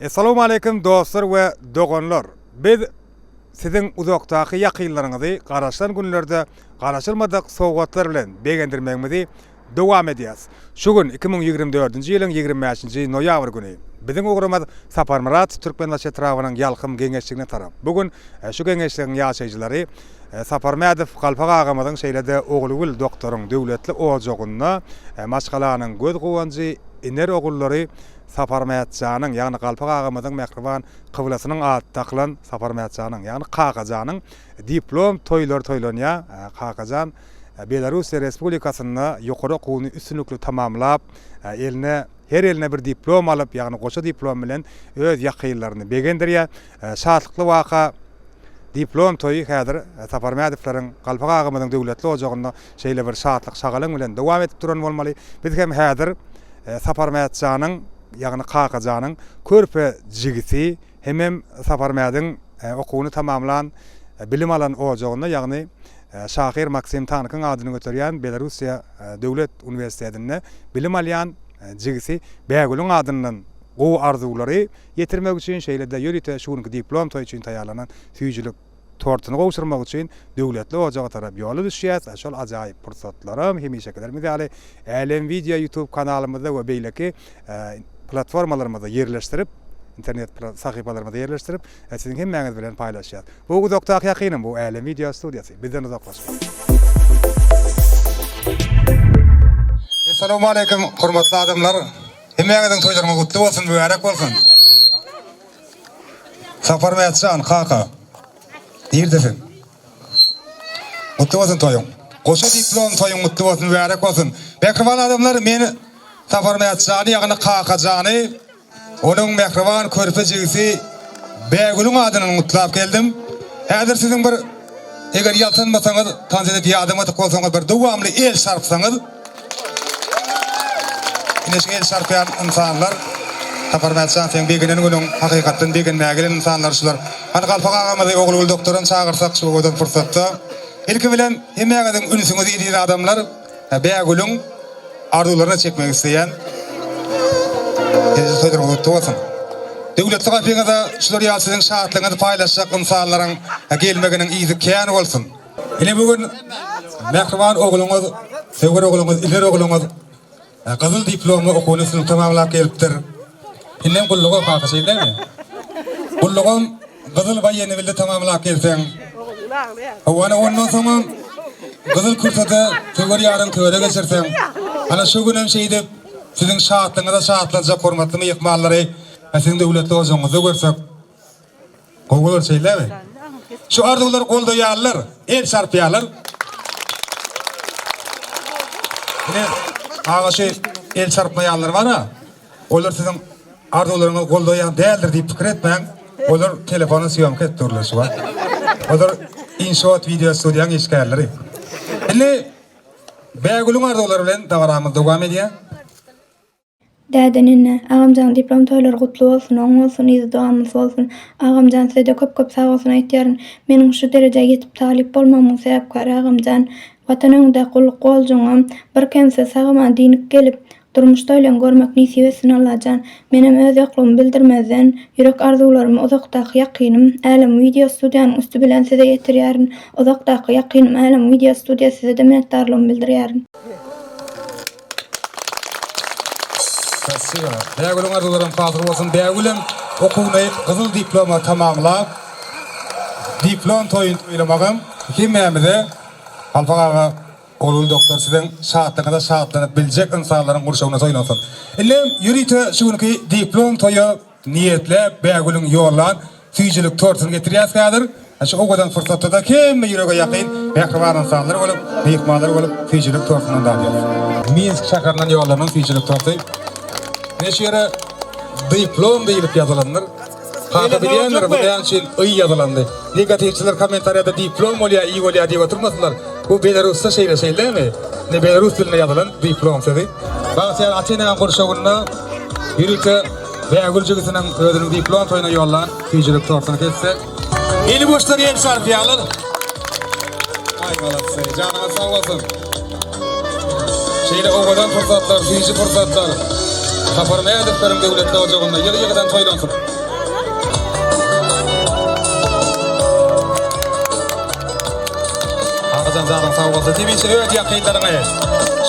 Assalamu alaikum dostlar we dogonlar. Biz sizin uzakdaki yakınlarınızı garaşlan günlerde garaşılmadık soğuklar bilen beğendirmemizi devam ediyaz. Şu gün 2024-nji ýylyň 25-nji noýabr güni. Bizim ugrumaz Sapar Murat Türkmenbaşy etrawynyň ýalkym geňeçligine tarap. Bugün şu geňeçligiň ýaşaýjylary Sapar Mädif Galpak agamyzyň şeýlede ogulgul doktoryň döwletli ojagyna maşgalanyň göz gowanjy iner ogullary Sapar Mädjanyň ýagny Galpak agamyzyň mehriban kyblasynyň aty taklan Sapar Mädjanyň ýagny Kakajan diplom toýlar toýlanýa. Kakajan Belarus Respublikasyna ýokary okuwny üstünlikli tamamlap eline her eline bir diplom alyp ýagny goşa diplom bilen öz ýakynlaryny begendirýär. Şatlykly waka diplom toýy häzir Sapar Mädifleriň Galpak agamyzyň döwletli ojagyna şeýle bir şatlyk şagalyň bilen dowam edip duran bolmaly. Biz hem häzir Sapar Mädjanyň ýagny Kakajanyň körpe jigiti hem Sapar Mädin okuwny tamamlan bilim alan ojagyna ýagny Şahir Maksim Tankyň adyny göterýän Belarusiýa Döwlet Uniwersitetinde bilim alýan jigisi Bägülüň adyndan gowy arzulary ýetirmek üçin şeýlede ýörite şuňky diplom toýy üçin taýýarlanan süýjülük tortuny gowşurmak üçin döwletli ojaga tarap ýoly düşýär. Şol ajaýyp pursatlarym hemişekiler medali Elem Video YouTube kanalymyzda we beýleki platformalarymyzda ýerleşdirip internet sahypalarymyzda ýerleşdirip siziň hemmäňiz bilen paýlaşýar. Bu doktor ýakynym bu Elem Video studiýasy. Bizden uzaklaşma. Assalamu alaikum hormatly adamlar. Hemmäňiziň toýlaryňyz gutly bolsun, mübarek bolsun. Sapar Mädjan Kaka. Diýerdiň. Gutly bolsun toýuň. Goşa diplom toýuň gutly bolsun, mübarek bolsun. Mehriban adamlar, meni Sapar Mädjany ýagny Kakajany onun mehriban körpe jigisi Bägülüň adyny unutlap geldim. Häzir siziň bir eger ýaltanmasaňyz, tanzede ýadyma bolsaňyz bir dowamly el sarpsaňyz. Ines el sarpýan insanlar Sapar Mädjan sen beginen günüň hakykatdan begenmäge gelen insanlar şular. Hani Galpak agamy ogul doktorun çağırsak şu godan fursatda ilki bilen hemmäňiziň ünüsüňiz diýen adamlar Bägülüň arzularyna çekmek isteýän döwletli gaýpyňyza şular ýa siziň şatlygyňyzy paýlaşjak insanlaryň gelmeginiň iýdi kän bolsun. Ine bugün mehriban oguluňyz, sevgili oguluňyz, iler oguluňyz gyzyl diplomly okuwny tamamlap gelipdir. Inem gullugy kakaşyldamy? Gullugym gyzyl baýyny bildi tamamlap gelseň. Awana ondan soň gyzyl kursada töwer ýaryň töwere geçirseň, ana şu günem şeýdip siziň şatlygyňyza şatlanyjak hormatly mehmallary siziň döwletli ojagyňyzy görsek gowular şeýlemi? Şu arzular goldaýarlar, el sarpýarlar. Ine agaşy el sarpmaýanlar bar ha. Olar siziň arzularyňyzy goldaýan däldir diýip pikir etmeň. Olar telefony syýamka etdirler şu wagt. Olar inşaat video studiýaň işgärleri. Ine Bägülüň arzulary bilen dawaramyz dowam edýär. Dädenine, agamjan diplom toýlary gutly bolsun, oň bolsun, izi dowamly bolsun. Agamjan size köp sag bolsun aýtýaryn. Meniň şu derejege ýetip talip bolmamyň sebäpkary agamjan watanyňda gulluk boljaňam bir kense sagama diňip gelip durmuşda ölen görmek nisibesini alajan. Menem öz ýoklugymy bildirmezden ýürek arzularymy uzakdaky ýakynym Elem Video studiýanyň üstü bilen size ýetirýärin. Uzakdaky ýakynym Elem Video studiýasy size de minnetdarlygymy bildirýärin. Bägülüň arzularyň patyr bolsun. Bägülüm okuwny gyzyl diploma tamamlap diplom toýuny toýlamagam hemmämize Galpak aga ogul doktor siziň şatlygyňyza şatlanyp biljek insanlaryň gurşagyna toýlansyn. Inem ýürite şuňky diplom toýu niýetlep Bägülüň ýollan süýjülük tortuny getirýär häzir. Şu ogadan fursatda da kim ýürege ýakyn mehriban insanlar bolup, mehmanlar bolup süýjülük tortuny dalýar. Minsk şäheriniň ýollanan süýjülük tortuny neşere diplom diýilip ýazylanlar. Kaka bilýänler bu ýançyn öý ýazylandy. Negativçiler kommentariýada diplom bolýar, iyi bolýar diýip oturmasynlar. Bu Belarusda şeýle-şeýlemi? Ne Belarus dilinde ýazylan diplom sedi. Baýsa açyna gurşagyna ýürite Bägül jigitiniň özüniň diplom toýuna ýollan süýjülük tortuny kesse. Eli boşlar ýer sarpýarlar. Ay galatsa, janyňyz sag bolsun. Şeýle owadan fursatlar, fiýji fursatlar. Taparmaýardyklaryň döwletde olajagynda ýygy-ýygydan toýlansyn. Ağzan zagan sağ bolsa tebişe öýt ýakynlaryňa.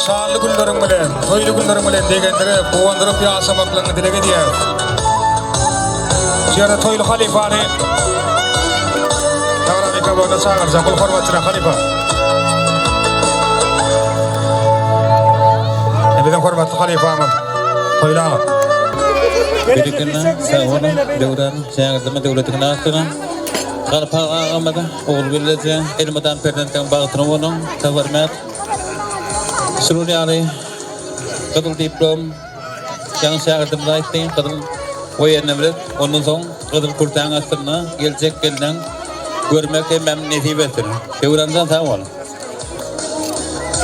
Şanly günleriň bilen, toýly günleriň bilen degenlere gowandyryp ýaşamaklaryny dilek edýär. Şeýle toýly halifany Tawramika bolsa çağırjak ol hormatçyra halifa. Bizim hormatly halifamyz toýlany. Birikine sağolun döwran şäherleme döwletine astyna garpa ağamada oğul birleje elmadan perdenten bagtyny bonuň tawarmat suruni ali kadıl diplom ýa-ni şäherlemde aýtdy kadıl oýerine bilet ondan soň kadıl kurtaň astyna geljek gelden görmek hem nesip etdir. Döwrandan sağol.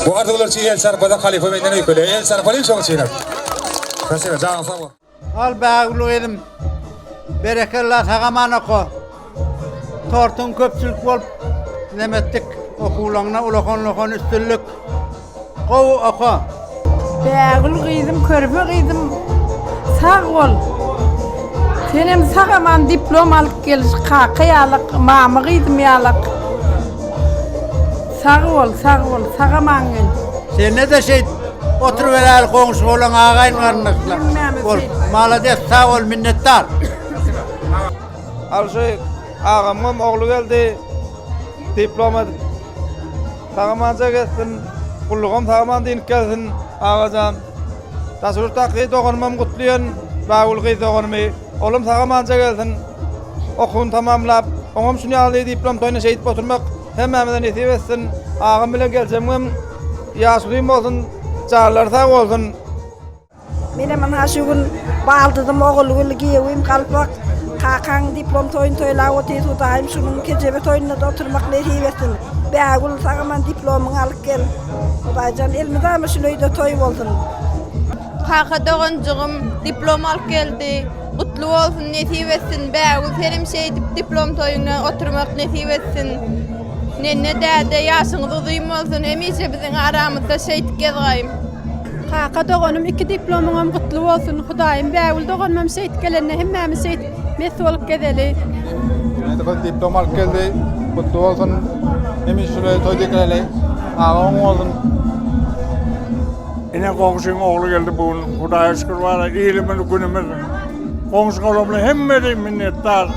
Bu ardylar çy el sarpada halifa menden öýkele. El sarpaly şoň çynar. Kasera jaň sag bol. Al bağlı edim. Berekeler hagaman oku. Tortun köpçülük bolup demetdik okuwlaryna ulakan üstünlük. Gow oku. Bağlı gyzym, körpe gyzym. Sağ ol. Senem sagaman diplom alyp geliş kakyýalyk, mamy gyzym ýalyk. Sağ ol, sagaman gel. Sen ne de şey oturup el goňşy bolan agaýyn garnyklar. Ol, malades, sağ ol, minnettar. Al şey ağamın oğlu geldi diploma sağamanca gelsin kullugum sağaman deyip gelsin ağacan tasavvur takıyı doğurmam kutluyan bağılgıyı doğurmayı oğlum sağamanca gelsin okun tamamlap oğlum şunu aldığı diplom toyuna şehit oturmak hemmemeden nasip etsin ağam bile geleceğim yaşlıyım olsun çağırlar sağ olsun. Benim ana şu gün baldıdım oğul giyewim kalpak. Kakan diplom toyla otyt tutayım şunun kecebe toyunda da oturmak nasip etsin. Bağıl sagaman diplomunu alıp gel. Bajan elmidama şunoyda toy bolsun. Kaka doğuncugum diplom alıp geldi. Kutlu olsun nasip etsin. Bağıl senim şey diplom toyuna oturmak nasip etsin. Ne däde ýaşyňyz uzyň bolsun. Hemişe biziň aramyzda şeýit gezgäýim. Kaka doğanım 2 diplomum kutlu olsun. Hudaýym bağıl doğanmam şeýit gelende hemmämiz şeýit mesut olup gedeli. Evet, diplom alıp geldi. Kutlu olsun. Hemiş şuraya toy dikeleli. Ağam olsun. Ine goňşyň oğlu geldi bugün. Hudaýa şükür bar, ýylymy günümiz. Goňşy oğlumla hemme minnettar.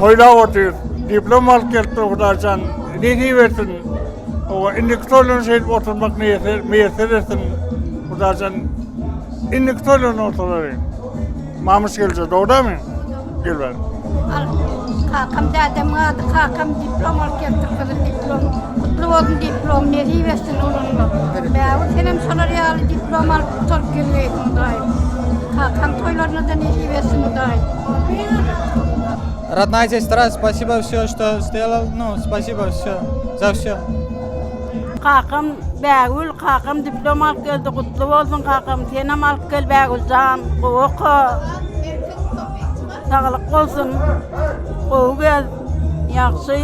Toýla otyr. Diplom alyp geldi Hudaýan. Nesip etsin. O indik toýlan şeýip oturmak meýeser etsin. Hudaýan indik toýlan oturary. Mamus gelse doğdamy? Gelber. Kakam dadam adı kakam diplom alıp geldi kızım diplom. Kutlu olsun diplom nesip etsin onunla. Bağıl senem sonar diplom alıp tutup geldi Hudaýym. Kakam toylarına da nesip etsin Hudaýym. Родная сестра, спасибо все, что сделал. Ну, спасибо все, за все. Kakam bağıl kakam diplom alıp geldi kutlu olsun kakam senem alıp gel bağıl can oku. Sağlık olsun. Oğul gel. Yaxşı.